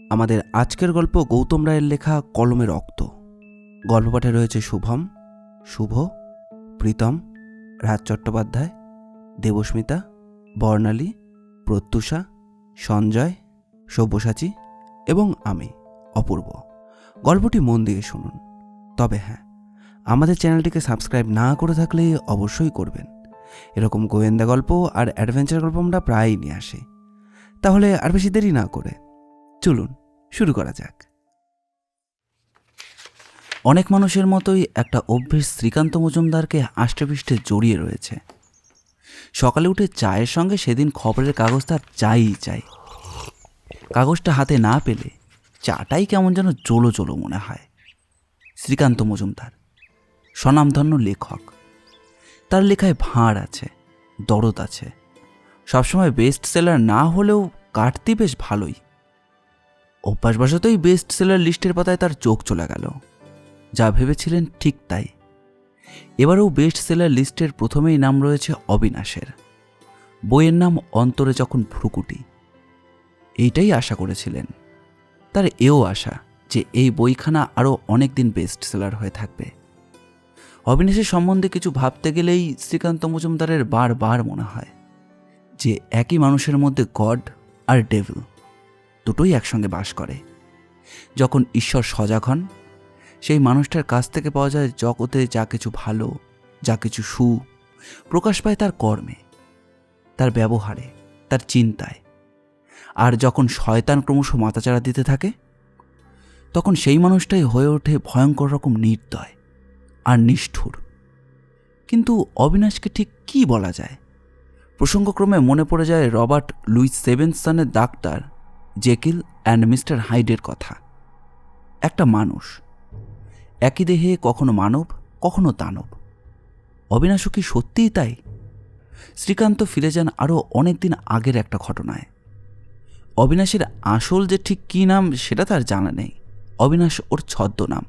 আমাদের আজকের গল্প গৌতম রায়ের লেখা কলমে রক্ত। গল্প পাঠে রয়েছে শুভম, শুভ, প্রীতম, রাজ চট্টোপাধ্যায়, দেবস্মিতা, বর্ণালী, প্রত্যুষা, সঞ্জয়, সব্যসাচী এবং আমি অপূর্ব। গল্পটি মন দিয়ে শুনুন। তবে হ্যাঁ, আমাদের চ্যানেলটিকে সাবস্ক্রাইব না করে থাকলে অবশ্যই করবেন। এরকম গোয়েন্দা গল্প আর অ্যাডভেঞ্চার গল্প আমরা প্রায়ই নিয়ে আসি। তাহলে আর বেশি দেরি না করে চলুন শুরু করা যাক। অনেক মানুষের মতোই একটা অভ্যেস শ্রীকান্ত মজুমদারকে আষ্টেপৃষ্ঠে জড়িয়ে রয়েছে। সকালে উঠে চায়ের সঙ্গে সেদিন খবরের কাগজ তার চাই। কাগজটা হাতে না পেলে চাটাই কেমন যেন জলো জলো মনে হয়। শ্রীকান্ত মজুমদার স্বনামধন্য লেখক। তার লেখায় ভাঁড় আছে, দরদ আছে। সবসময় বেস্ট সেলার না হলেও কাটতি বেশ ভালোই। অভ্যাসবশতই বেস্ট সেলার লিস্টের পাতায় তার চোখ চলে গেল। যা ভেবেছিলেন ঠিক তাই। এবারেও বেস্ট সেলার লিস্টের প্রথমেই নাম রয়েছে অবিনাশের। বইয়ের নাম অন্তরে যখন ভ্রুকুটি। এইটাই আশা করেছিলেন। তার এও আশা যে এই বইখানা আরও অনেক দিন বেস্ট সেলার হয়ে থাকবে। অবিনাশের সম্বন্ধে কিছু ভাবতে গেলেই শ্রীকান্ত মজুমদারের বারবার মনে হয় যে একই মানুষের মধ্যে গড আর ডেভিল দুটোই একসঙ্গে বাস করে। যখন ঈশ্বর সজাগ হন, সেই মানুষটার কাছ থেকে পাওয়া যায় জগতে যা কিছু ভালো, যা কিছু প্রকাশ পায় তার কর্মে, তার ব্যবহারে, তার চিন্তায়। আর যখন শয়তান ক্রমশ মাথাচাড়া দিতে থাকে, তখন সেই মানুষটাই হয়ে ওঠে ভয়ঙ্কর রকম নির্দয় আর নিষ্ঠুর। কিন্তু অবিনাশকে ঠিক কী বলা যায়? প্রসঙ্গক্রমে মনে পড়ে যায় রবার্ট লুইস স্টেভেনসনের ডাক্তার জেকিল অ্যান্ড মিস্টার হাইডের কথা। একটা মানুষ, একই দেহে কখনো মানব, কখনো দানব। অবিনাশও কি সত্যিই তাই? শ্রীকান্ত ফিরে যান আরও অনেক দিন আগের একটা ঘটনায়। অবিনাশের আসল যে ঠিক কী নাম সেটা তার জানা নেই। অবিনাশ ওর ছদ্মনাম।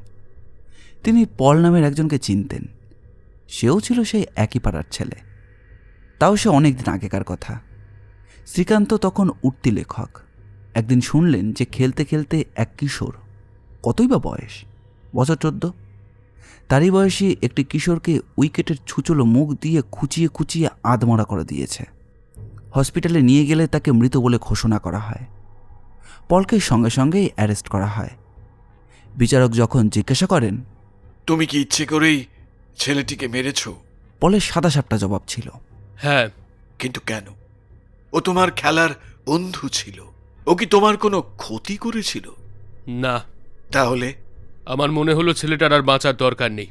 তিনি পল নামের একজনকে চিনতেন। সেও ছিল সেই একই পাড়ার ছেলে। তাও সে অনেক দিন আগেকার কথা। শ্রীকান্ত তখন উঠতি লেখক। একদিন শুনলেন যে খেলতে খেলতে এক কিশোর, কতই বা বয়স, বছর 14, তারই বয়সী একটি কিশোরকে উইকেটের ছুচলো মুখ দিয়ে খুঁচিয়ে আধমরা করে দিয়েছে। হসপিটালে নিয়ে গেলে তাকে মৃত বলে ঘোষণা করা হয়। পলকে সঙ্গে সঙ্গেই অ্যারেস্ট করা হয়। বিচারক যখন জিজ্ঞাসা করেন, তুমি কি ইচ্ছে করেই ছেলেটিকে মেরেছ? পলের সাদাসাপটা জবাব ছিল, হ্যাঁ। কিন্তু কেন? ও তোমার খেলার বন্ধু ছিল। ও কি তোমার কোনো ক্ষতি করেছিল? না। তাহলে? আমার মনে হলো ছেলেটার আর বাঁচার দরকার নেই।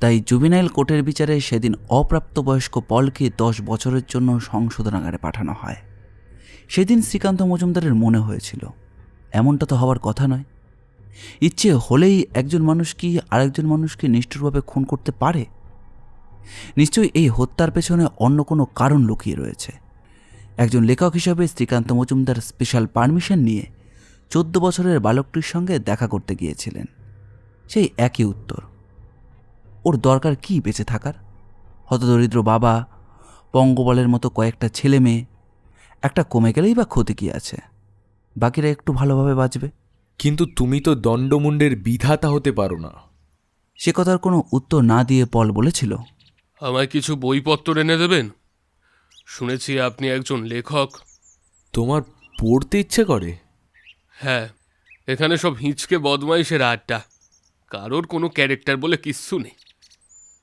তাই জুবিনাইল কোর্টের বিচারে সেদিন অপ্রাপ্তবয়স্ক পলকে 10 বছরের জন্য সংশোধনাগারে পাঠানো হয়। সেদিন শ্রীকান্ত মজুমদারের মনে হয়েছিল এমনটা তো হওয়ার কথা নয়। ইচ্ছে হলেই একজন মানুষ কি আরেকজন মানুষকে নিষ্ঠুরভাবে খুন করতে পারে? নিশ্চয়ই এই হত্যার পেছনে অন্য কোনো কারণ লুকিয়ে রয়েছে। একজন লেখক হিসাবে শ্রীকান্ত মজুমদার স্পেশাল পারমিশন নিয়ে 14 বছরের বালকটির সঙ্গে দেখা করতে গিয়েছিলেন। সেই একই উত্তর। ওর দরকার কি বেঁচে থাকার? হতদরিদ্র বাবা, পঙ্গবলের মতো কয়েকটা ছেলে মেয়ে। একটা কমে গেলেই বা ক্ষতি কি আছে? বাকিরা একটু ভালোভাবে বাঁচবে। কিন্তু তুমি তো দণ্ডমুণ্ডের বিধাতা হতে পারো না। সে কথার কোনো উত্তর না দিয়ে পল বলেছিল, আমায় কিছু বইপত্র এনে দেবেন? শুনেছি আপনি একজন লেখক। তোমার পড়তে ইচ্ছে করে? হ্যাঁ, এখানে সব হিঁচকে বদমাইশের আড্ডা। কারোর কোনো ক্যারেক্টার বলে কিচ্ছু নেই।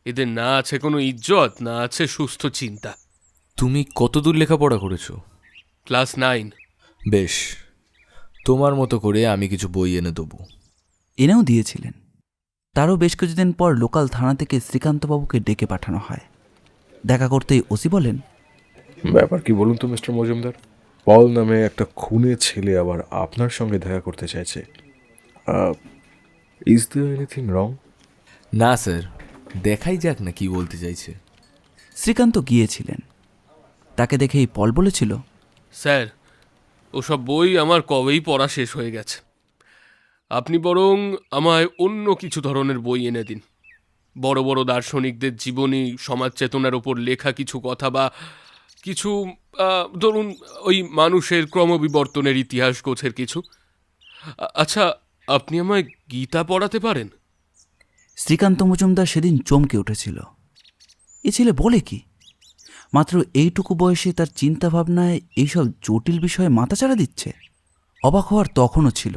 এদের না আছে কোনো ইজ্জত, না আছে সুস্থ চিন্তা। তুমি কতদূর লেখাপড়া করেছো? ক্লাস 9। বেশ, তোমার মতো করে আমি কিছু বই এনে দেবো। এনেও দিয়েছিলেন। তারও বেশ কিছুদিন পর লোকাল থানা থেকে শ্রীকান্তবাবুকে ডেকে পাঠানো হয়। দেখা করতেই ওসি বলেন, ব্যাপার কি বলুন তো মিস্টার মজুমদার? পল নামে একটা খুনে ছেলে আবার আপনার সঙ্গে দেখা করতে চাইছে। Is there anything wrong? না স্যার, দেখাই যাক না কি বলতে চাইছে। শ্রীকান্ত গিয়েছিলেন। তাকে দেখেই পল বলেছিল, স্যার, ওসব বই আমার কবেই পড়া শেষ হয়ে গেছে। আপনি বরং আমায় অন্য কিছু ধরনের বই এনে দিন। বড় বড় দার্শনিকদের জীবনী, সমাজ চেতনার ওপর লেখা কিছু কথা, বা কিছু ধরুন ওই মানুষের ক্রমবিবর্তনের ইতিহাস গোছের কিছু। আচ্ছা, আপনি আমায় গীতা পড়াতে পারেন? শ্রীকান্ত মজুমদার সেদিন চমকে উঠেছিল। এ ছেলে বলে কি? মাত্র এইটুকু বয়সে তার চিন্তাভাবনায় এইসব জটিল বিষয়ে মাথাচাড়া দিচ্ছে। অবাক হওয়ার তখনও ছিল।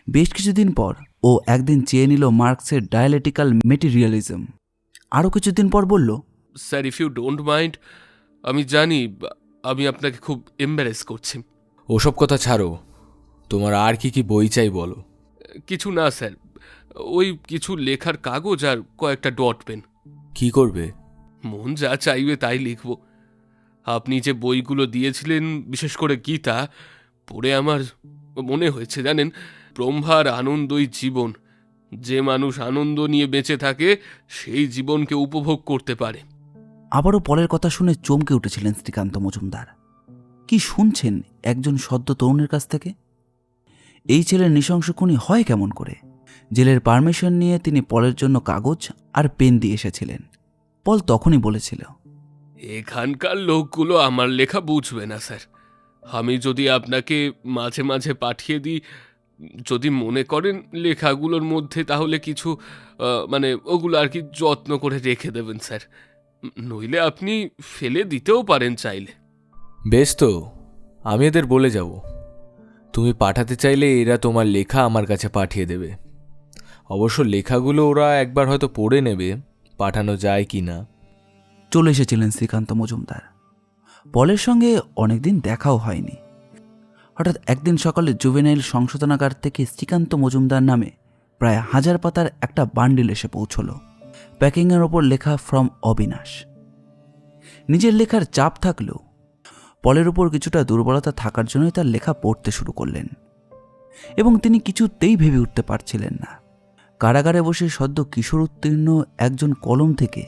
বেশ কিছুদিন পর ও একদিন চেয়ে নিল মার্কসের ডায়ালেটিক্যাল মেটেরিয়ালিজম। আরও কিছুদিন পর বলল, sir, if you don't mind, আমি জানি আমি আপনাকে খুব এম্বারেস করছি। ওসব কথা ছাড়ো, তোমার আর কি কি বই চাই বলো। কিছু না স্যার, ওই কিছু লেখার কাগজ আর কয়েকটা ডট পেন। কি করবে? মন যা চাইবে তাই লিখব। আপনি যে বইগুলো দিয়েছিলেন, বিশেষ করে গীতা, পড়ে আমার মনে হয়েছে জানেন, ব্রহ্মার আনন্দই জীবন। যে মানুষ আনন্দ নিয়ে বেঁচে থাকে সেই জীবনকে উপভোগ করতে পারে। আবারও পলের কথা শুনে চমকে উঠেছিলেন শ্রীকান্ত মজুমদার। কি শুনছেন একজন সদ্য তরুণের কাছ থেকে? এই ছেলের নৃশংস খুনি হয় কেমন করে? জেলের পারমিশন নিয়ে তিনি পলের জন্য কাগজ আর পেন দিয়ে এসেছিলেন। পল তখনই বলেছিল, এখানকার লোকগুলো আমার লেখা বুঝবে না স্যার। আমি যদি আপনাকে মাঝে মাঝে পাঠিয়ে দিই, যদি মনে করেন লেখাগুলোর মধ্যে তাহলে কিছু মানে ওগুলো আর কি যত্ন করে রেখে দেবেন স্যার। নইলে আপনি ফেলে দিতেও পারেন চাইলে। বেশ তো, আমি এদের বলে যাব। তুমি পাঠাতে চাইলে এরা তোমার লেখা আমার কাছে পাঠিয়ে দেবে। অবশ্য লেখাগুলো ওরা একবার হয়তো পড়ে নেবে, পাঠানো যায় কি না। চলে এসেছিলেন শ্রীকান্ত মজুমদার। পলের সঙ্গে অনেকদিন দেখাও হয়নি। হঠাৎ একদিন সকালে জুভেনাইল সংশোধনাগার থেকে শ্রীকান্ত মজুমদার নামে প্রায় 1000 পাতার একটা বান্ডিল এসে পৌঁছল। প্যাকিংয়ের ওপর লেখা ফ্রম অবিনাশ। নিজের লেখার চাপ থাকলেও পলের উপর কিছুটা দুর্বলতা থাকার জন্যই তার লেখা পড়তে শুরু করলেন। এবং তিনি কিছুতেই ভেবে উঠতে পারছিলেন না, কারাগারে বসে সদ্য কিশোর উত্তীর্ণ একজন কলম থেকে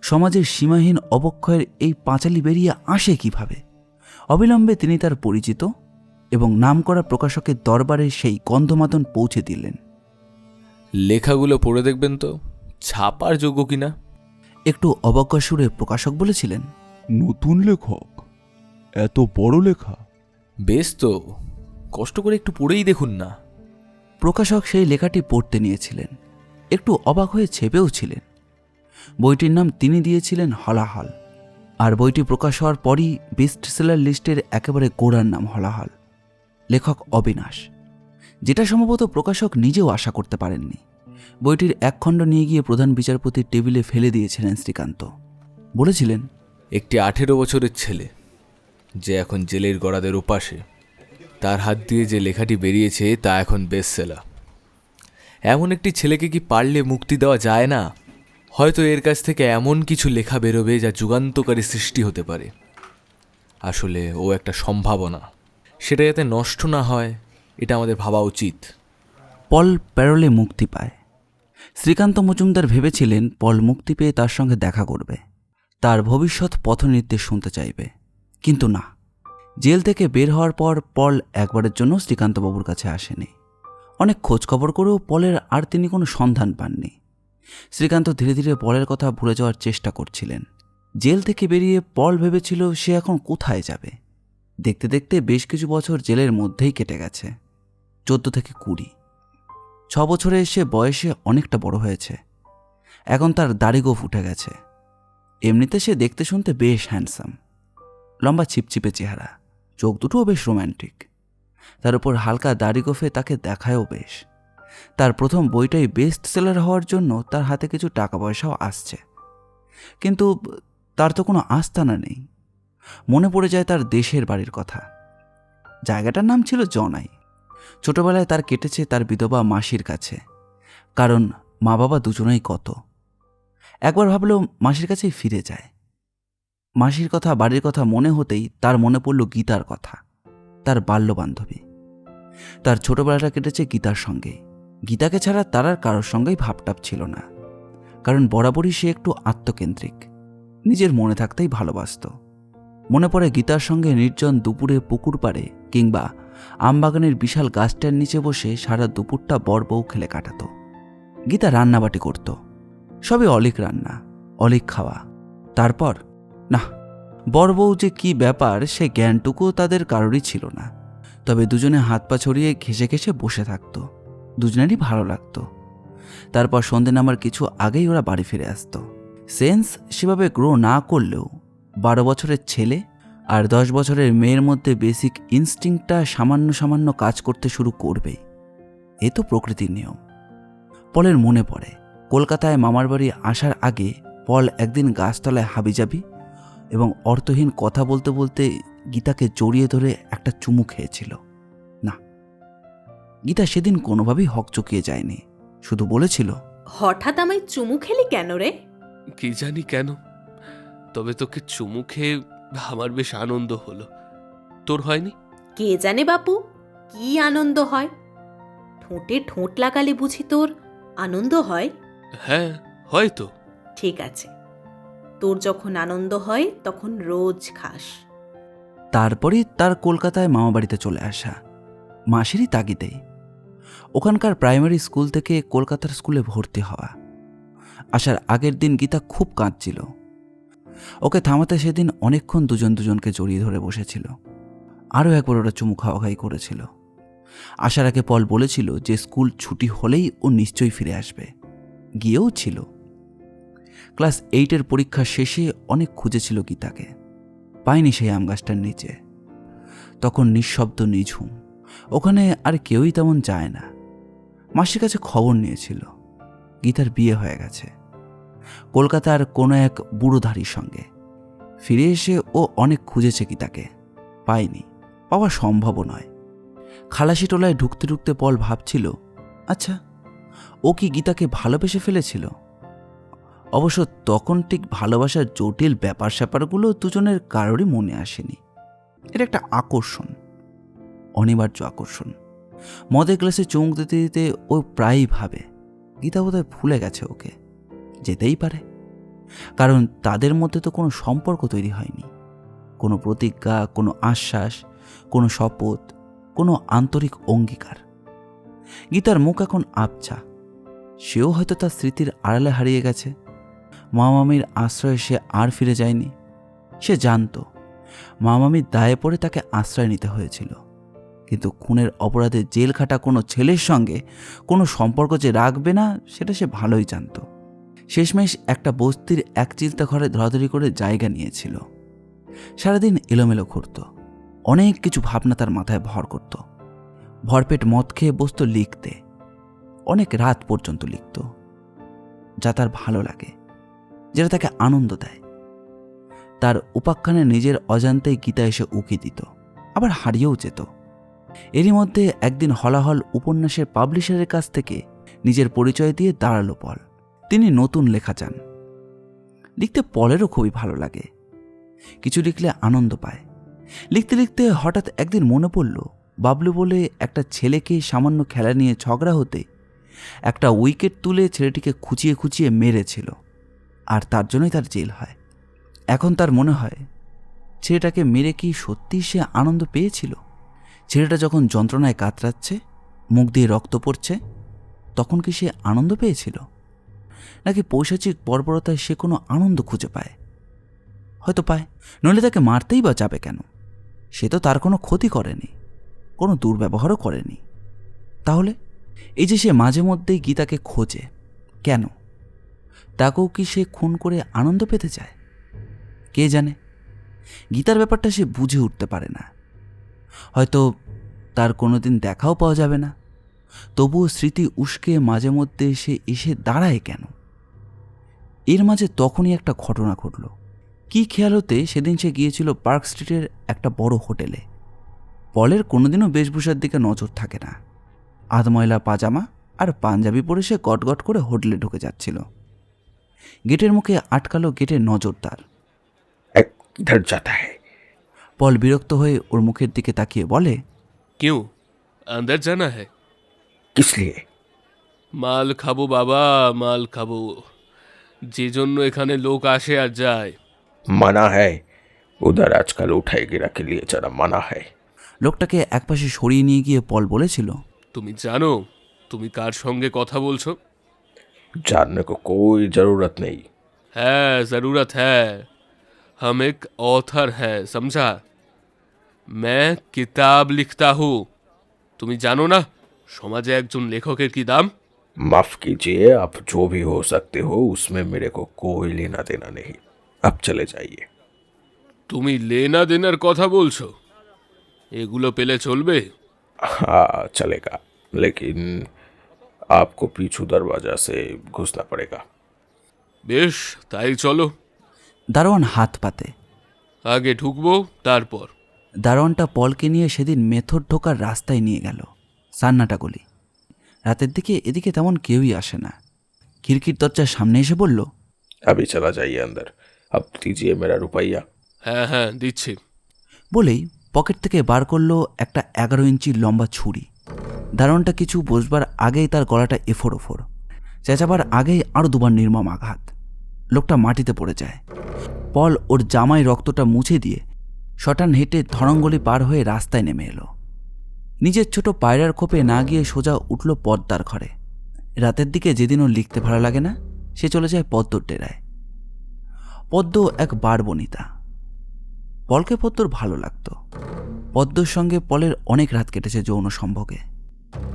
সমাজের সীমাহীন অবক্ষয়ের এই পাঁচালি বেরিয়ে আসে কিভাবে। অবিলম্বে তিনি তার পরিচিত এবং নামকরা প্রকাশকের দরবারে সেই গন্ধমাদন পৌঁছে দিলেন। লেখাগুলো পড়ে দেখবেন তো ছাপার যোগ্য কিনা। একটু অবজ্ঞা সুরে প্রকাশক বলেছিলেন, নতুন লেখক, এত বড় লেখা? বেশ তো, কষ্ট করে একটু পড়েই দেখুন না। প্রকাশক সেই লেখাটি পড়তে নিয়েছিলেন। একটু অবাক হয়ে ছেপেও ছিলেন। বইটির নাম তিনি দিয়েছিলেন হলাহল, আর বইটি প্রকাশ হওয়ার পরই বেস্টসেলার লিস্টের একেবারে গোড়ার নাম হলাহল, লেখক অবিনাশ, যেটা সম্ভবত প্রকাশক নিজেও আশা করতে পারেননি। বইটির এক খণ্ড নিয়ে গিয়ে প্রধান বিচারপতির টেবিলে ফেলে দিয়েছিলেন শ্রীকান্ত। বলেছিলেন, একটি 18 বছরের ছেলে, যে এখন জেলের গড়াদের ওপাশে, তার হাত দিয়ে যে লেখাটি বেরিয়েছে তা এখন বেস্টসেলার। এমন একটি ছেলেকে কি পারলে মুক্তি দেওয়া যায় না? হয়তো এর কাছ থেকে এমন কিছু লেখা বেরোবে যা যুগান্তকারী সৃষ্টি হতে পারে। আসলে ও একটা সম্ভাবনা, সেটা যাতে নষ্ট না হয় এটা আমাদের ভাবা উচিত। পল প্যারোলে মুক্তি পায়। শ্রীকান্ত মজুমদার ভেবেছিলেন পল মুক্তি পেয়ে তার সঙ্গে দেখা করবে, তার ভবিষ্যৎ পথনির্দেশ শুনতে চাইবে। কিন্তু না, জেল থেকে বের হওয়ার পর পল একবারের জন্য শ্রীকান্তবাবুর কাছে আসেনি। অনেক খোঁজখবর করেও পলের আর তিনি কোনো সন্ধান পাননি। শ্রীকান্ত ধীরে ধীরে পলের কথা ভুলে যাওয়ার চেষ্টা করছিলেন। জেল থেকে বেরিয়ে পল ভেবেছিল সে এখন কোথায় যাবে। দেখতে দেখতে বেশ কিছু বছর জেলের মধ্যেই কেটে গেছে, 14 থেকে 20। 6 বছরে সে বয়সে অনেকটা বড় হয়েছে। এখন তার দাড়িগোঁফ উঠে গেছে। এমনিতে সে দেখতে শুনতে বেশ হ্যান্ডসাম, লম্বা চিপচিপে চেহারা, চোখ দুটোও বেশ রোম্যান্টিক। তার উপর হালকা দাড়িগোঁফে তাকে দেখায়ও বেশ। তার প্রথম বইটাই বেস্ট সেলার হওয়ার জন্য তার হাতে কিছু টাকা পয়সাও আসছে। কিন্তু তার তো কোনো আস্তানা নেই। মনে পড়ে যায় তার দেশের বাড়ির কথা। জায়গাটার নাম ছিল জনাই। ছোটবেলায় তার কেটেছে তার বিধবা মাসির কাছে, কারণ মা বাবা দুজনেই কত। একবার ভাবলেও মাসির কাছেই ফিরে যায়। মাসির কথা, বাড়ির কথা মনে হতেই তার মনে পড়ল গীতার কথা, তার বাল্যবান্ধবী। তার ছোটবেলাটা কেটেছে গীতার সঙ্গে। গীতাকে ছাড়া তার আর কারোর সঙ্গেই ভাবটাপ ছিল না, কারণ বরাবরই সে একটু আত্মকেন্দ্রিক, নিজের মনে থাকতেই ভালোবাসত। মনে পড়ে গীতার সঙ্গে নির্জন দুপুরে পুকুর পাড়ে কিংবা আমবাগানের বিশাল গাছটার নিচে বসে সারা দুপুরটা বর বউ খেলে কাটাত। গীতা রান্নাবাটি করত, সবই অলিক রান্না, অলিক খাওয়া। তারপর না, বর বউ যে কী ব্যাপার সে জ্ঞানটুকুও তাদের কারোরই ছিল না। তবে দুজনে হাত পা ছড়িয়ে ঘেঁষে ঘেঁষে বসে থাকতো। দুজনেরই ভালো লাগতো। তারপর সন্ধে নামার কিছু আগেই ওরা বাড়ি ফিরে আসতো। সেন্স সেভাবে গ্রো না করলেও 12 বছরের ছেলে আর 10 বছরের মেয়ের মধ্যে বেসিক ইনস্টিংক্টটা সামান্য সামান্য কাজ করতে শুরু করবেই। এ তো প্রকৃতির নিয়ম। পলের মনে পড়ে কলকাতায় মামার বাড়ি আসার আগে পল একদিন গাছতলায় হাবিজাবি এবং অর্থহীন কথা বলতে বলতে গীতাকে জড়িয়ে ধরে একটা চুমু খেয়েছিল। না, গীতা সেদিন কোনোভাবেই হকচকিয়ে যায়নি, শুধু বলেছিল, হঠাৎ আমায় চুমু খেলি কেন রে? কি জানি কেন, তবে তোকে চুমু খেয়ে আমার বেশ আনন্দ হলো। তোর হয়নি? কে জানে বাপু, কি আনন্দ হয়। ঠোঁটে ঠোঁট লাগালে বুঝি তোর আনন্দ হয়? হ্যাঁ, হয়তো। ঠিক আছে, তোর যখন আনন্দ হয় তখন রোজ খাস। তারপরই তার কলকাতায় মামাবাড়িতে চলে আসা, মাসেরই তাগিদেই। ওখানকার প্রাইমারি স্কুল থেকে কলকাতার স্কুলে ভর্তি হওয়া। আসার আগের দিন গীতা খুব কাঁদছিল। ওকে থামাতে সেদিন অনেকক্ষণ দুজন দুজনকে জড়িয়ে ধরে বসেছিল। আরও একবার ওরা চুমু খাওয়াখাই করেছিল। আসার আগে পল বলেছিল যে স্কুল ছুটি হলেই ও নিশ্চয়ই ফিরে আসবে। গিয়েও ছিল। ক্লাস 8-এর পরীক্ষা শেষে অনেক খুঁজেছিল গীতাকে, পায়নি সেই আম গাছটার নিচে। তখন নিঃশব্দ নিঝুম, ওখানে আর কেউই তেমন যায় না। মাসির কাছে খবর নিয়েছিল গীতার বিয়ে হয়ে গেছে কলকাতার কোনো এক বুড়োধারীর সঙ্গে। ফিরে এসে ও অনেক খুঁজেছে গীতাকে, পায়নি, পাওয়া সম্ভবও নয়। খালাসি টোলায় ঢুকতে ঢুকতে পল ভাবছিল, আচ্ছা ও কি গীতাকে ভালোবেসে ফেলেছিল? অবশ্য তখন ঠিক ভালোবাসার জটিল ব্যাপার স্যাপারগুলো দুজনের কারোরই মনে আসেনি। এটা একটা আকর্ষণ, অনিবার্য আকর্ষণ। মদের গ্লাসে চুমুক দিতে দিতে ও প্রায়ই ভাবে গীতা বোধহয় ভুলে গেছে ওকে। যেতেই পারে, কারণ তাদের মধ্যে তো কোনো সম্পর্ক তৈরি হয়নি, কোনো প্রতিজ্ঞা, কোনো আশ্বাস, কোনো শপথ, কোনো আন্তরিক অঙ্গীকার। গীতার মুখ এখন আবছা। সেও হয়তো তার স্মৃতির আড়ালে হারিয়ে গেছে। মামামির আশ্রয়ে সে আর ফিরে যায়নি। সে জানত মামামির দায়ে পড়ে তাকে আশ্রয় নিতে হয়েছিল, কিন্তু খুনের অপরাধে জেল খাটা কোনো ছেলের সঙ্গে কোনো সম্পর্ক যে রাখবে না সেটা সে ভালোই জানত। শেষমেশ একটা বস্তির এক চিলতা ঘরে ধরাধরি করে জায়গা নিয়েছিল। সারাদিন এলোমেলো ঘুরত। অনেক কিছু ভাবনা তার মাথায় ভর করত। ভরপেট মদ খেয়ে বসত লিখতে, অনেক রাত পর্যন্ত লিখত, যা তার ভালো লাগে, যেটা তাকে আনন্দ দেয়। তার উপাখ্যানে নিজের অজান্তেই গীতা এসে উকি দিত, আবার হারিয়েও যেত। এরই মধ্যে একদিন হলাহল উপন্যাসের পাবলিশারের কাছ থেকে নিজের পরিচয় দিয়ে দাঁড়ালো পল। তিনি নতুন লেখা চান। লিখতে পলেরও খুবই ভালো লাগে, কিছু লিখলে আনন্দ পায়। লিখতে লিখতে হঠাৎ একদিন মনে পড়ল বাবলু বলে একটা ছেলেকে সামান্য খেলা নিয়ে ঝগড়া হতে একটা উইকেট তুলে ছেলেটিকে খুঁচিয়ে খুঁচিয়ে মেরেছিল, আর তার জন্যই তার জেল হয়। এখন তার মনে হয় ছেলেটাকে মেরে কি সত্যি সে আনন্দ পেয়েছিল? ছেলেটা যখন যন্ত্রণায় কাতরাচ্ছে, মুখ দিয়ে রক্ত পড়ছে, তখন কি সে আনন্দ পেয়েছিল? নাকি পৈশাচিক বর্বরতায় সে কোনো আনন্দ খুঁজে পায়? হয়তো পায়, নইলে তাকে মারতেই বা যাবে কেন? সে তো তার কোনো ক্ষতি করেনি, কোনো দুর্ব্যবহারও করেনি। তাহলে এই যে সে মাঝে মধ্যেই গীতাকে খোঁজে, কেন? তাকেও কি সে খুন করে আনন্দ পেতে চায়? কে জানে। গীতার ব্যাপারটা সে বুঝে উঠতে পারে না। হয়তো তার কোনোদিন দেখাও পাওয়া যাবে না, তবুও স্মৃতি উস্কে মাঝে মধ্যে সে এসে দাঁড়ায় কেন? এর মাঝে তখনই একটা ঘটনা ঘটল। কি খেয়াল হতে সেদিন সে গিয়েছিল পার্ক স্ট্রিটের একটা বড় হোটেলে। পলের কোনোদিনও বেশভূষার দিকে নজর থাকে না। আধময়লা পাজামা আর পাঞ্জাবি পরে সে গটগট করে হোটেলে ঢুকে যাচ্ছিল। গেটের মুখে আটকালো গেটের নজরদার। কিধর যাতা হ্যায়? পল বিরক্ত হয়ে ওর মুখের দিকে তাকিয়ে বলে, क्यों अंदर जाना है? কিস লিয়ে? মাল খাবো বাবা, মাল খাবো, যে জন্য এখানে লোক আসে আর যায়। মানা হ্যায়, উধার আজকাল উঠায় গিরা কে লিয়ে যারা মানা হ্যায়। লোকটাকে একপাশে সরিয়ে নিয়ে গিয়ে পল বলেছিল, তুমি জানো তুমি কার সঙ্গে কথা বলছো? जानने को कोई जरूरत नहीं। है जरूरत है, हम एक ऑथर है, समझा? मैं किताब लिखता हूँ। তুমি জানো না সমাজে একজন লেখকের কি দাম? माफ कीजिए, आप जो भी हो सकते हो उसमें मेरे को कोई लेना देना नहीं। अब चले जाइए। তুমি লেনা দেনার কথা বলছো? এগুলো পেলে চলবে? हाँ चलेगा, लेकिन आपको पीछू दरवाजा से घुसना पड़ेगा। বেশ, তাই চলো। দারোয়ান হাত পাতে। আগে ঢুকবো, তারপর। দারোয়ানটা পলকে নিয়ে সেদিন মেথর ঢোকার রাস্তায় নিয়ে গেল। সান্নাটা গলি। রাতের দিকে এদিকে তেমন কেউই আসে না। খিড়কির দরজার সামনে এসে বলল, अभी चला जाइए अंदर। अब दीजिए मेरा रुपया। হ্যাঁ হ্যাঁ, দিচ্ছি। বলেই পকেট থেকে বার করলো একটা 11 ইঞ্চি লম্বা ছুরি। দারোয়ানটা কিছু বসবার আগেই তার গলাটা এফোর ওফোর, চেঁচাবার আগেই আরও দুবার নির্মম আঘাত। লোকটা মাটিতে পড়ে যায়। পল ওর জামায় রক্তটা মুছে দিয়ে শটান হেঁটে ধরঙ্গলি পার হয়ে রাস্তায় নেমে এলো। নিজের ছোট পায়রার খোপে না গিয়ে সোজা উঠল পদ্মার ঘরে। রাতের দিকে যেদিন ওর লিখতে ভালো লাগে না, সে চলে যায় পদ্মর ডেরায়। পদ্ম এক বারবনিতা। পলকে পদ্মর ভালো লাগতো। পদ্মর সঙ্গে পলের অনেক রাত কেটেছে যৌন সম্ভোগে।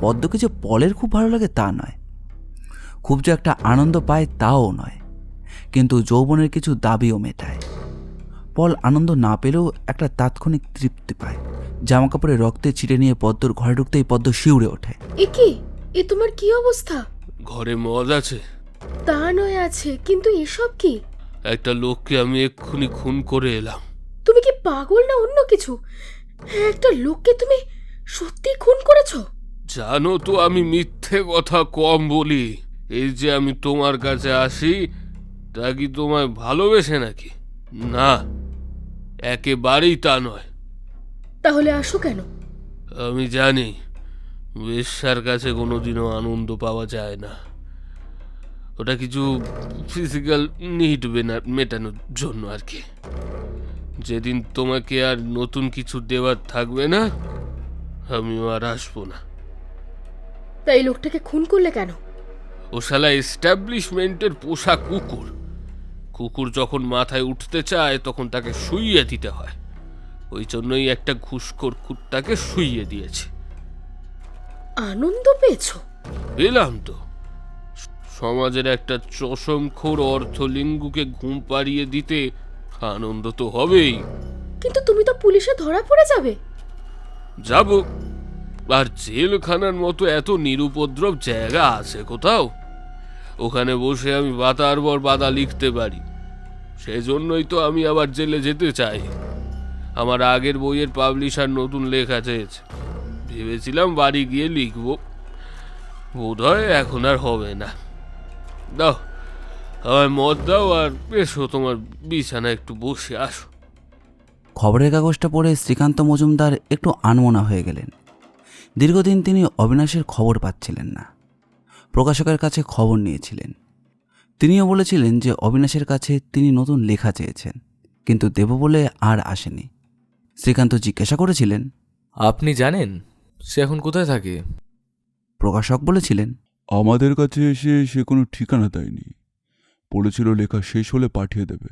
পদ্মকে যে পলের খুব ভালো লাগে তা নয়, খুব যে একটা আনন্দ পায় তাও নয়, কিন্তু যৌবনের কিছু দাবিও মেটায়। পল আনন্দ না পেলেও একটা তাৎক্ষণিক তৃপ্তি পায়। জামাকাপড়ে রক্তে ছিটে নিয়ে পদ্মর ঘরে ঢুকতেই পদ্ম শিউরে ওঠে। এ কি? এ তোমার কি অবস্থা? ঘরে মদ আছে? তা নয় আছে, কিন্তু এসব কি? একটা লোককে আমি এক্ষুনি খুন করে এলাম। তুমি কি পাগল না অন্য কিছু? একটা লোককে তুমি সত্যি খুন করেছো? জানো তো আমি মিথ্যে কথা কম বলি। এই যে আমি তোমার কাছে আসি, তা কি তোমায় ভালোবেসে নাকি? না, একেবারেই তা নয়। তাহলে আসো কেন? আমি জানি বেশ্যার কাছে কোনোদিনও আনন্দ পাওয়া যায় না। ওটা কিছু ফিজিক্যাল নিড মেটানোর জন্য আর কি। যেদিন তোমাকে আর নতুন কিছু দেওয়ার থাকবে না, আমিও আর আসবো না। তাই লোকটাকে খুন করলে কেন? ও শালা এস্টাবলিশমেন্টের পোষা কুকুর। কুকুর যখন মাথায় উঠতে চায় তখন তাকে শুইয়ে দিতে হয়। ওই জন্যই একটা ঘুষখোর কুত্তাকে শুইয়ে দিয়েছে। আনন্দ পেয়েছো? পেলাম তো। সমাজের একটা চশমখোর অর্থলিঙ্গুকে ঘুম পাড়িয়ে দিতে আনন্দ তো হবেই। কিন্তু তুমি তো পুলিশে ধরা পড়ে যাবে। যাব, আর জেলখানার মতো এত নিরুপদ্রব জায়গা আছে কোথাও? ওখানে বসে আমি বাতার পর বাতা লিখতে পারি। সেজন্যই তো আমি আবার জেলে যেতে চাই। আমার আগের বইয়ের পাবলিশার নতুন লেখা চেয়েছে। ভেবেছিলাম বাড়ি গিয়ে লিখব, বোধহয় এখন আর হবে না। দাও আমায় মদ দাও, আর এসো তোমার বিছানা একটু বসে আসো। খবরের কাগজটা পড়ে শ্রীকান্ত মজুমদার একটু আনমনা হয়ে গেলেন। দীর্ঘদিন তিনি অবিনাশের খবর পাচ্ছিলেন না। প্রকাশকের কাছে খবর নিয়েছিলেন। তিনিও বলেছিলেন যে অবিনাশের কাছে তিনি নতুন লেখা চেয়েছেন, কিন্তু দেব বলে আর আসেনি। শ্রীকান্ত জিজ্ঞাসা করেছিলেন, আপনি জানেন সে এখন কোথায় থাকে? প্রকাশক বলেছিলেন, আমাদের কাছে এসে সে কোনো ঠিকানা দেয়নি। বলেছিল লেখা শেষ হলে পাঠিয়ে দেবে,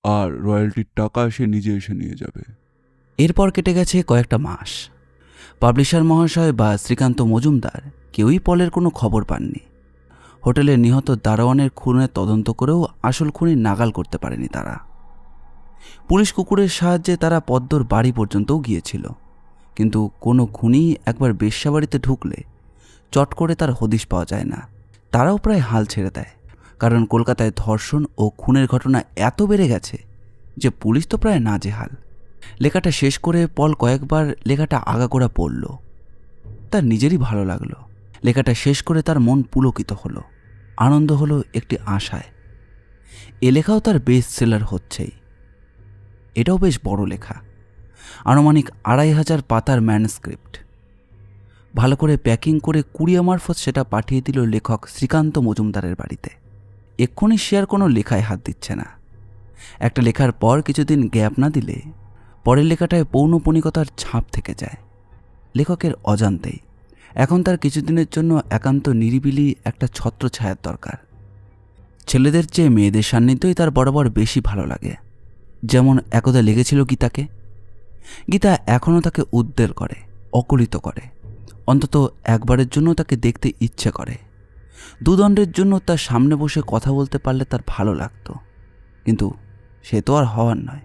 আর রয়্যালটির টাকা সে নিজে এসে নিয়ে যাবে। এরপর কেটে গেছে কয়েকটা মাস। পাবলিশার মহাশয় বা শ্রীকান্ত মজুমদার কেউই পলের কোনো খবর পাননি। হোটেলে নিহত দারোয়ানের খুনের তদন্ত করেও আসল খুনি নাগাল করতে পারেনি তারা। পুলিশ কুকুরের সাহায্যে তারা পদ্মর বাড়ি পর্যন্তও গিয়েছিল, কিন্তু কোনো খুনি একবার বেশ্যাবাড়িতে ঢুকলে চট করে তার হদিশ পাওয়া যায় না। তারাও প্রায় হাল ছেড়ে দেয়, কারণ কলকাতায় ধর্ষণ ও খুনের ঘটনা এত বেড়ে গেছে যে পুলিশ তো প্রায় নাজেহাল। লেখাটা শেষ করে পল কয়েকবার লেখাটা আগাগোড়া পড়ল। তার নিজেরই ভালো লাগলো। লেখাটা শেষ করে তার মন পুলকিত হলো, আনন্দ হলো একটি আশায়। এ লেখাও তার বেস্ট সেলার হচ্ছেই। এটাও বেশ বড় লেখা, আনুমানিক 2500 পাতার ম্যানস্ক্রিপ্ট। ভালো করে প্যাকিং করে কুরিয়ার মারফত সেটা পাঠিয়ে দিল লেখক শ্রীকান্ত মজুমদারের বাড়িতে। এক্ষুনি সে আর কোনো লেখায় হাত দিচ্ছে না। একটা লেখার পর কিছুদিন গ্যাপ না দিলে পরের লেখাটায় পৌনঃপুনিকতার ছাপ থেকে যায় লেখকের অজান্তেই। এখন তার কিছুদিনের জন্য একান্ত নিরিবিলি একটা ছত্রছায়ার দরকার। ছেলেদের চেয়ে মেয়েদের সান্নিধ্যই তার বরাবর বেশি ভালো লাগে। যেমন একদা লেগেছিল গীতাকে। গীতা এখনও তাকে উদ্বেল করে, অকুলিত করে। অন্তত একবারের জন্য তাকে দেখতে ইচ্ছে করে। দুদণ্ডের জন্য তার সামনে বসে কথা বলতে পারলে তার ভালো লাগতো, কিন্তু সে তো আর হওয়ার নয়।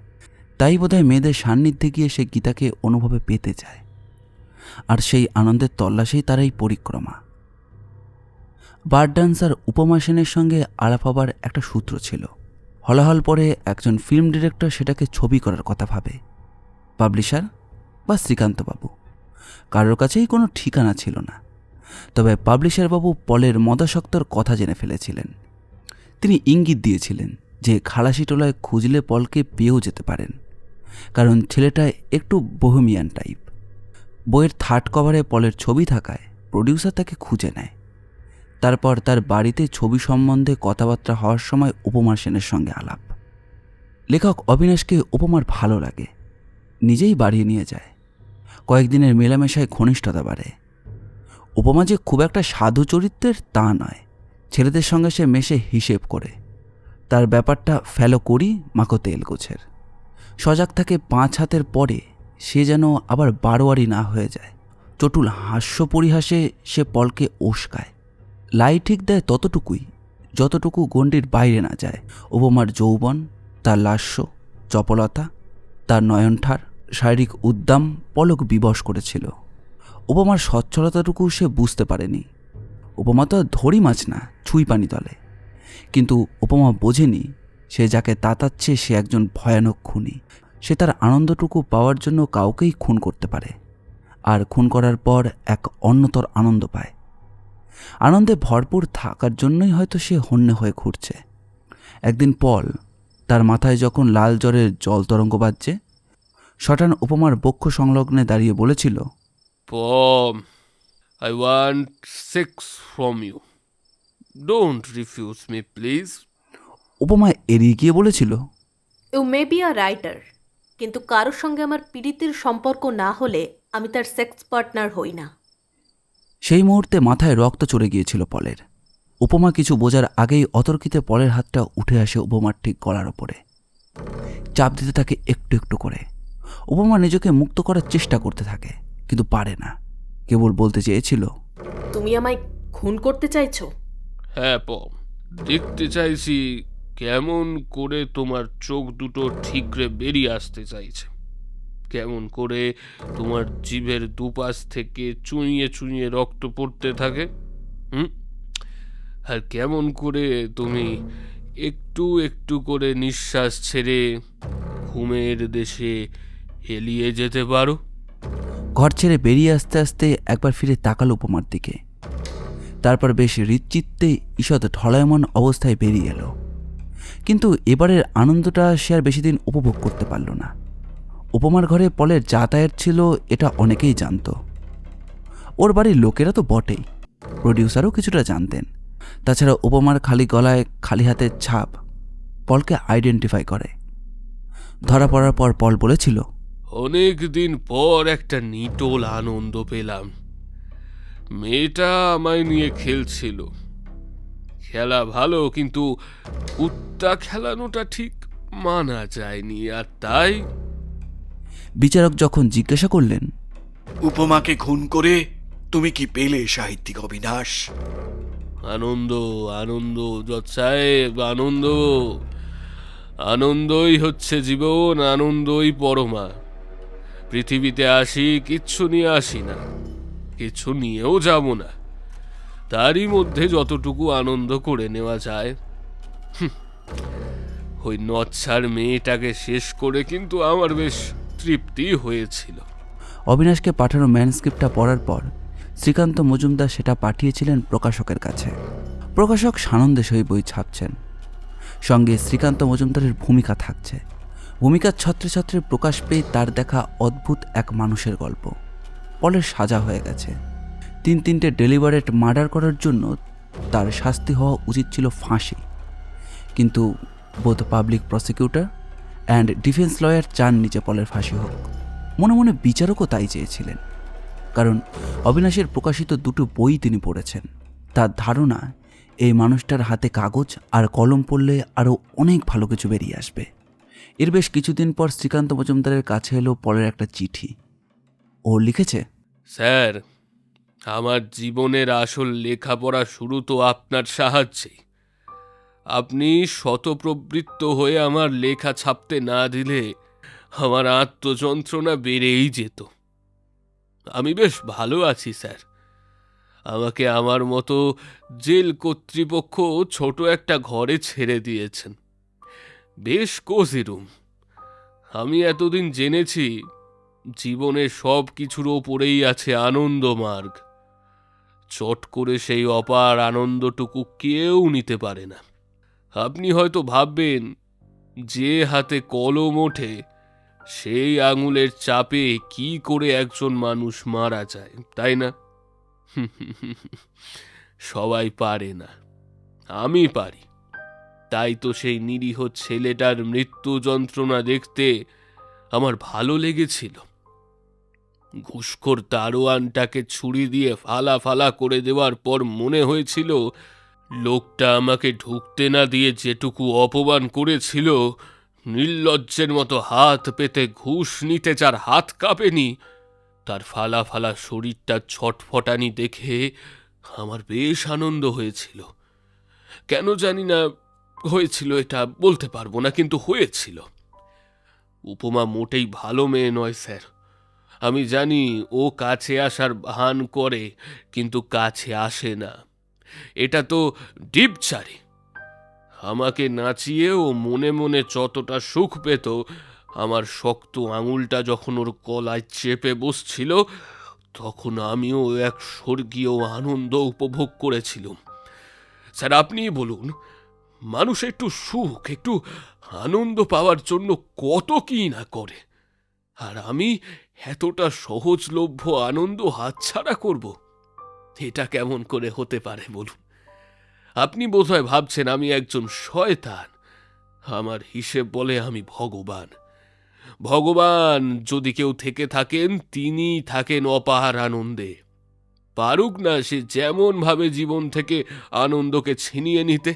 তাই বোধহয় মেয়েদের সান্নিধ্যে গিয়ে সে গীতাকে অনুভবে পেতে চায়, আর সেই আনন্দের তল্লাশেই তার এই পরিক্রমা। বার ডান্সার উপমা সেনের সঙ্গে আলাপ হবার একটা সূত্র ছিল। হলাহল পরে একজন ফিল্ম ডিরেক্টর সেটাকে ছবি করার কথা ভাবে। পাবলিশার বা শ্রীকান্তবাবু, কারোর কাছেই কোনো ঠিকানা ছিল না। তবে পাবলিশারবাবু পলের মদাসক্তর কথা জেনে ফেলেছিলেন। তিনি ইঙ্গিত দিয়েছিলেন যে খালাসিটোলায় খুঁজলে পলকে পেয়েও যেতে পারেন, কারণ ছেলেটা একটু বোহেমিয়ান টাইপ। বইয়ের থার্ড কভারে পলের ছবি থাকায় প্রডিউসার তাকে খুঁজে নেয়। তারপর তার বাড়িতে ছবি সম্বন্ধে কথাবার্তা হওয়ার সময় উপমা সেনের সঙ্গে আলাপ। লেখক অবিনাশকে উপমার ভালো লাগে, নিজেই বাড়িয়ে নিয়ে যায়। কয়েকদিনের মেলামেশায় ঘনিষ্ঠতা বাড়ে। উপমা যে খুব একটা সাধু চরিত্রের তা নয়, ছেলেদের সঙ্গে সে মেশে হিসেব করে। তার ব্যাপারটা ফেলো করি মাখো তেল গোছের। সজাগ থাকে 5 হাতের পরে সে যেন আবার বারোয়ারি না হয়ে যায়। চটুল হাস্য পরিহাসে সে পলকে উস্কায়। লাই ঠিক দেয় ততটুকুই যতটুকু গণ্ডির বাইরে না যায়। উপমার যৌবন, তার লাস্য, চপলতা, তার নয়নঠার, শারীরিক উদ্দাম পলক বিবশ করেছিল। উপমার সচ্ছলতাটুকু সে বুঝতে পারেনি। উপমা তো ধরি মাছ না, ছুঁই পানি তলে। কিন্তু উপমা বোঝেনি সে যাকে তাতাচ্ছে সে একজন ভয়ানক খুনি। সে তার আনন্দটুকু পাওয়ার জন্য কাউকেই খুন করতে পারে, আর খুন করার পর এক অন্যতর আনন্দ পায়। আনন্দে ভরপুর থাকার জন্যই হয়তো সে হন্যে হয়ে ঘুরছে। একদিন পল তার মাথায় যখন লাল জ্বরের জল তরঙ্গ বাজছে, শটান উপমার বক্ষ সংলগ্নে দাঁড়িয়ে বলেছিল, পম, I want sex from you. Don't refuse me, please. উপমা এড়িয়ে গিয়ে বলেছিল, you may be a writer, কিন্তু কারোর সঙ্গে আমার পীড়িতের সম্পর্ক না হলে আমি তার সেক্স পার্টনার হই না। সেই মুহূর্তে মাথায় রক্ত চড়ে গিয়েছিল পলের। উপমা কিছু বোঝার আগেই অতর্কিতে পলের হাতটা উঠে আসে উপমার ঠিক গলার ওপরে। চাপ দিতে থাকে একটু একটু করে। উপমা নিজেকে মুক্ত করার চেষ্টা করতে থাকে, কিন্তু পারে না। কেবল বলতে চেয়েছিল, তুমি আমায় খুন করতে চাইছো? হ্যাঁ পম, দেখতে চাইছি কেমন করে তোমার চোখ দুটো ঠিকরে বেরিয়ে আসতে চাইছে, কেমন করে তোমার জিভের দুপাশ থেকে চুঁইয়ে চুঁইয়ে রক্ত পড়তে থাকে, আর কেমন করে তুমি একটু একটু করে নিঃশ্বাস ছেড়ে ঘুমের দেশে এলিয়ে যেতে পারো। ঘর ছেড়ে বেরিয়ে আসতে আসতে একবার ফিরে তাকালো উপমার দিকে। তারপর বেশ হৃদচিত্তে ঈষৎ ঢলায়মান অবস্থায় বেরিয়ে এলো। কিন্তু এবারের আনন্দটা সে আর বেশি দিন উপভোগ করতে পারল না। উপমার ঘরে পলের যাতায়াত ছিল এটা অনেকেই জানত। ওর বাড়ির লোকেরা তো বটেই, প্রডিউসারও কিছুটা জানতেন। তাছাড়া উপমার খালি গলায় খালি হাতের ছাপ পলকে আইডেন্টিফাই করে। ধরা পড়ার পর পল বলেছিল, অনেক দিন পর একটা নিটোল আনন্দ পেলাম। মেয়েটা আমায় নিয়ে খেলছিল, খেলা ভালো, কিন্তু কুত্তা খেলানোটা ঠিক মানা যায়নি, আর তাই। বিচারক যখন জিজ্ঞাসা করলেন, উপমাকে খুন করে তুমি কি পেলে সাহিত্যিক অবিনাশ? আনন্দ, আনন্দ জজ সাহেব, আনন্দ। আনন্দই হচ্ছে জীবন, আনন্দই পরমা। পৃথিবীতে আসি, কিচ্ছু নিয়ে আসি না, কিছু নিয়েও যাব না। তারই মধ্যে যতটুকু আনন্দ করে নেওয়া যায়। ওই নচ্ছার মেয়েটাকে শেষ করে কিন্তু আমার বেশ তৃপ্তি হয়েছিল। অবিনাশকে পাঠানো ম্যানস্ক্রিপ্টটা পড়ার পর শ্রীকান্ত মজুমদার সেটা পাঠিয়েছিলেন প্রকাশকের কাছে। প্রকাশক সানন্দে সেই বই ছাপছেন, সঙ্গে শ্রীকান্ত মজুমদারের ভূমিকা থাকছে। ভূমিকার ছত্রে ছত্রে প্রকাশ পেয়ে তার দেখা অদ্ভুত এক মানুষের গল্প। পলের সাজা হয়ে গেছে। 3 ডেলিভারেট মার্ডার করার জন্য তার শাস্তি হওয়া উচিত ছিল ফাঁসি, কিন্তু both public prosecutor and defence lawyer চান নিচে পলের ফাঁসি হোক। মনে মনে বিচারকও তাই চেয়েছিলেন, কারণ অবিনাশের প্রকাশিত 2 বই তিনি পড়েছেন। তার ধারণা এই মানুষটার হাতে কাগজ আর কলম পড়লে আরও অনেক ভালো কিছু বেরিয়ে আসবে। এর বেশ কিছুদিন পর শ্রীকান্ত মজুমদারের কাছে এলো পলের একটা চিঠি। ও লিখেছে, স্যার, আমার জীবনের আসল লেখাপড়া শুরু তো আপনার সাহায্যেই। আপনি শতপ্রবৃত্ত হয়ে আমার লেখা ছাপতে না দিলে আমার আত্মযন্ত্রণা বেড়েই যেত। আমি বেশ ভালো আছি স্যার। আমাকে আমার মতো জেল কর্তৃপক্ষ ছোট একটা ঘরে ছেড়ে দিয়েছেন, বেশ কোজি রুম। আমি এতদিন জেনেছি জীবনের সব কিছুর ওপরেই আছে আনন্দমার্গ। চট করে সেই অপার আনন্দটুকু কেউ নিতে পারে না। আপনি হয়তো ভাববেন, যে হাতে কলম ওঠে সেই আঙুলের চাপে কি করে একজন মানুষ মারা যায়, তাই না? সবাই পারে না, আমি পারি। তাই তো সেই নিরীহ ছেলেটার মৃত্যু যন্ত্রণা দেখতে আমার ভালো লেগেছিল। ঘুষখোর দারোয়ানটাকে ছুরি দিয়ে ফালা ফালা করে দেওয়ার পর মনে হয়েছিল লোকটা আমাকে ঢুকতে না দিয়ে যেটুকু অপমান করেছিল, নির্লজ্জের মতো হাত পেতে ঘুষ নিতে যার হাত কাঁপেনি, তার ফালা ফালা শরীরটা ছটফটানি দেখে আমার বেশ আনন্দ হয়েছিল। কেন জানি না হয়েছিল, এটা বলতে পারবো না, কিন্তু হয়েছিল। উপমা মোটেই ভালো মেয়ে নয় স্যার। আমি জানি ও কাছে আসার ভান করে, কিন্তু কাছে আসে না। এটা তো ডিপচারি। আমাকে নাচিয়ে ও মনে মনে যতটা সুখ পেত, আমার শক্ত আঙুলটা যখন ওর গলায় চেপে বসছিল, তখন আমিও এক স্বর্গীয় আনন্দ উপভোগ করেছিলাম। স্যার, আপনিই বলুন, মানুষ একটু সুখ, একটু আনন্দ পাওয়ার জন্য কত কি না করে, আর আমি এতটা সহজলভ্য আনন্দ হাতছাড়া করব? এটা কেমন করে হতে পারে বলুন? আপনি বোধহয় ভাবছেন আমি একজন শয়তান। আমার হিসেব বলে আমি ভগবান। ভগবান যদি কেউ থেকে থাকেন, তিনি থাকেন অপার আনন্দে। পারুক না সে যেমন ভাবে জীবন থেকে আনন্দকে ছিনিয়ে নিতে।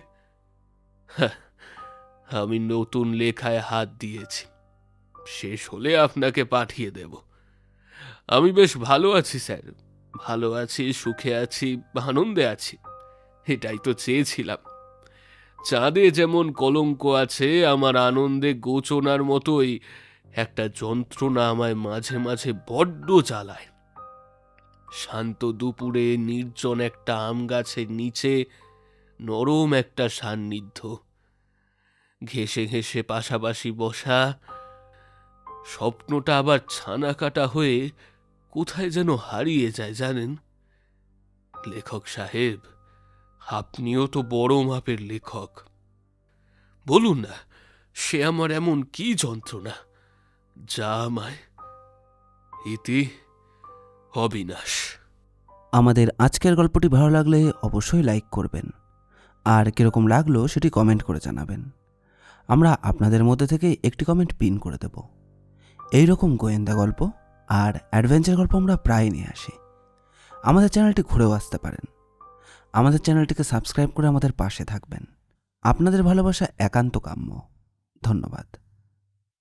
আমি নতুন লেখায় হাত দিয়েছি, শেষ হলে আপনাকে পাঠিয়ে দেব। আমি বেশ ভালো আছি স্যার, ভালো আছি, সুখে আছি, আনন্দে আছি। এটাই তো চেয়েছিলাম। চাঁদে যেমন কলঙ্ক আছে, আমার আনন্দে গোচনার মতোই একটা যন্ত্রণা আমায় মাঝে মাঝে বড্ড জ্বালায়। শান্ত দুপুরে নির্জন একটা আম গাছের নিচে নরম একটা সান্নিধ্য, ঘেঁষে ঘেঁষে পাশাপাশি বসা, স্বপ্নটা আবার ছানা কাটা হয়ে কোথায় যেন হারিয়ে যায় জানেন। লেখক সাহেব, আপনিও তো বড় মাপের লেখক। বলুন না, সে আমার এমন কি যন্ত্রণা যা আমায় ইতি অবিনাশ। আমাদের আজকের গল্পটি ভালো লাগলে অবশ্যই লাইক করবেন, আর কীরকম লাগলো সেটি কমেন্ট করে জানাবেন। আমরা আপনাদের মধ্যে থেকে একটি কমেন্ট পিন করে দেব। এই রকম গোয়েন্দা গল্প আর অ্যাডভেঞ্চার গল্প আমরা প্রায় নিয়ে আসি। আমাদের চ্যানেলটি ঘুরেও আসতে পারেন। আমাদের চ্যানেলটিকে সাবস্ক্রাইব করে আমাদের পাশে থাকবেন। আপনাদের ভালোবাসা একান্ত কাম্য। ধন্যবাদ।